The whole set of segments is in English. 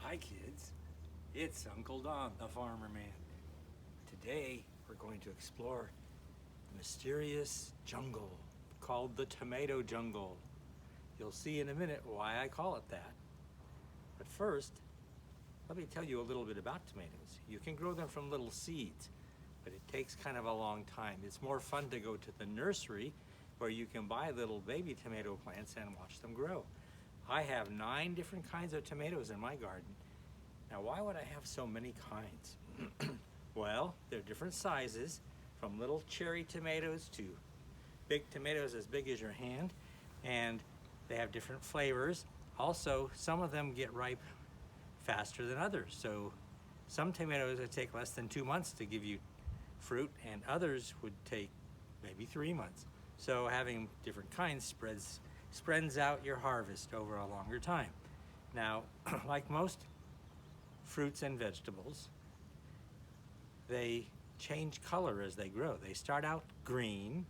Hi kids, it's Uncle Don, the Farmer Man. Today we're going to explore the mysterious jungle called the tomato jungle. You'll see in a minute why I call it that. But first, let me tell you a little bit about tomatoes. You can grow them from little seeds, but it takes kind of a long time. It's more fun to go to the nursery where you can buy little baby tomato plants and watch them grow. I have 9 different kinds of tomatoes in my garden. Now, why would I have so many kinds? Well, they're different sizes, from little cherry tomatoes to big tomatoes as big as your hand, and they have different flavors. Also, some of them get ripe faster than others. So some tomatoes would take less than 2 months to give you fruit, and others would take maybe 3 months. So having different kinds spreads out your harvest over a longer time. Now, like most fruits and vegetables, they change color as they grow. They start out green,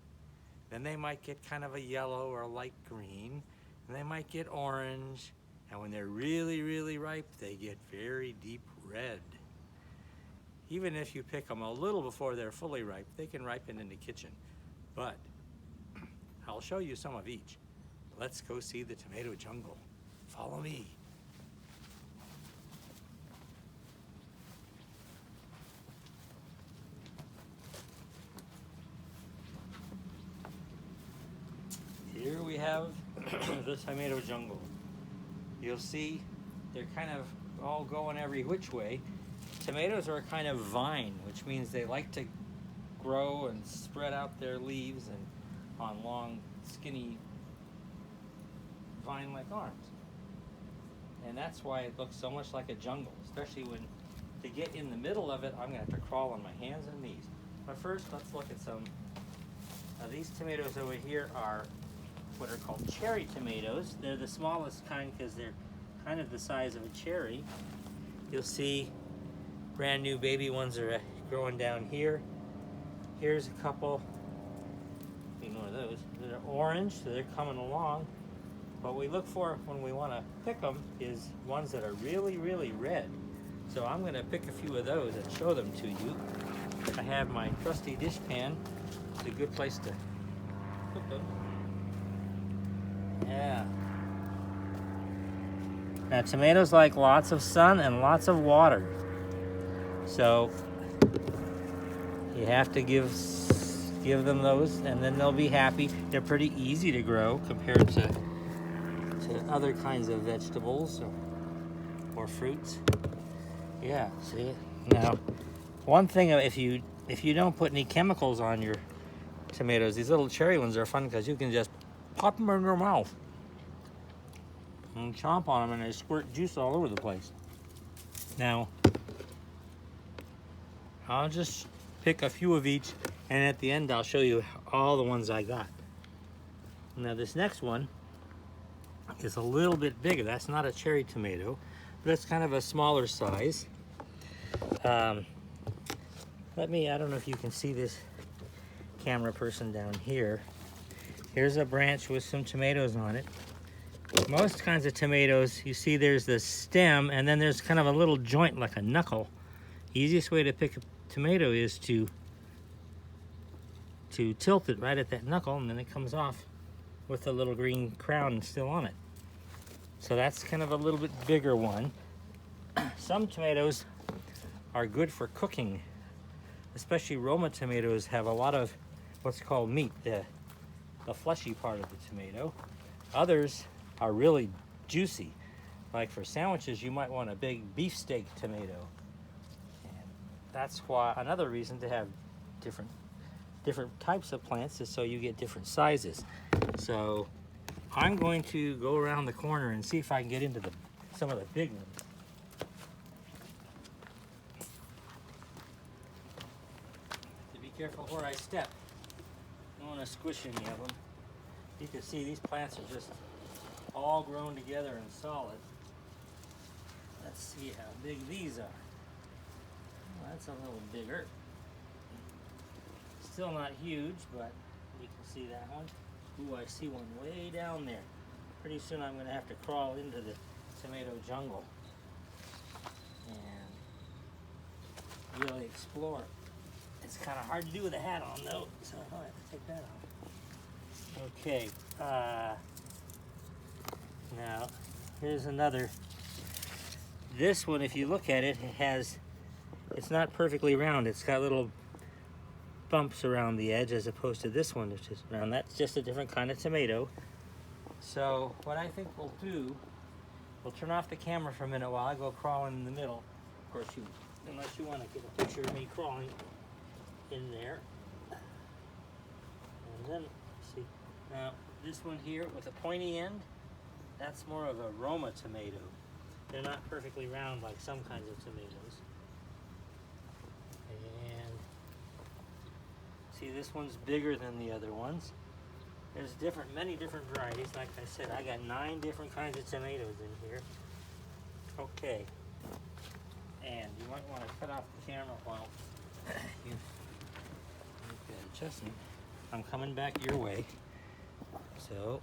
then they might get kind of a yellow or a light green, and they might get orange, and when they're really, really ripe, they get very deep red. Even if you pick them a little before they're fully ripe, they can ripen in the kitchen. But I'll show you some of each. Let's go see the tomato jungle. Follow me. Here we have the tomato jungle. You'll see they're kind of all going every which way. Tomatoes are a kind of vine, which means they like to grow and spread out their leaves and on long, skinny, vine-like arms. And that's why it looks so much like a jungle, especially when, to get in the middle of it, I'm gonna have to crawl on my hands and knees. But first, let's look at some. Now, these tomatoes over here are what are called cherry tomatoes. They're the smallest kind because they're kind of the size of a cherry. You'll see brand new baby ones are growing down here. Here's a couple, ignore those. They're orange, so they're coming along. What we look for when we want to pick them is ones that are really, really red. So I'm going to pick a few of those and show them to you. I have my trusty dishpan. It's a good place to put them. Yeah. Now, tomatoes like lots of sun and lots of water. So you have to give them those, and then they'll be happy. They're pretty easy to grow compared to other kinds of vegetables or fruits. Yeah, see? Now, one thing, if you don't put any chemicals on your tomatoes, these little cherry ones are fun because you can just pop them in your mouth and chomp on them, and they squirt juice all over the place. Now, I'll just pick a few of each, and at the end I'll show you all the ones I got. Now, this next one is a little bit bigger. That's not a cherry tomato, but it's kind of a smaller size. I don't know if you can see this camera person down here. Here's a branch with some tomatoes on it. Most kinds of tomatoes, you see there's the stem, and then there's kind of a little joint like a knuckle. Easiest way to pick a tomato is to tilt it right at that knuckle, and then it comes off with the little green crown still on it. So that's kind of a little bit bigger one. Some tomatoes are good for cooking, especially Roma tomatoes have a lot of what's called meat, the fleshy part of the tomato. Others are really juicy. Like for sandwiches, you might want a big beefsteak tomato. And that's why another reason to have different types of plants is so you get different sizes. So I'm going to go around the corner and see if I can get into some of the big ones. To be careful where I step. I don't want to squish any of them. You can see these plants are just all grown together and solid. Let's see how big these are. Well, that's a little bigger. Still not huge, but you can see that one. Ooh, I see one way down there. Pretty soon I'm going to have to crawl into the tomato jungle. and really explore. It's kind of hard to do with a hat on though, so I'll have to take that off. Okay, now here's another. This one, if you look at it, it's not perfectly round. It's got little bumps around the edge as opposed to this one, which is round. That's just a different kind of tomato. So what I think we'll do, we'll turn off the camera for a minute while I go crawling in the middle. Of course, unless you want to get a picture of me crawling in there. And then, see, now this one here with a pointy end, that's more of a Roma tomato. They're not perfectly round like some kinds of tomatoes. And see, this one's bigger than the other ones. There's many different varieties. Like I said, I got 9 different kinds of tomatoes in here. Okay. And you might want to cut off the camera while you make that adjustment. I'm coming back your way. So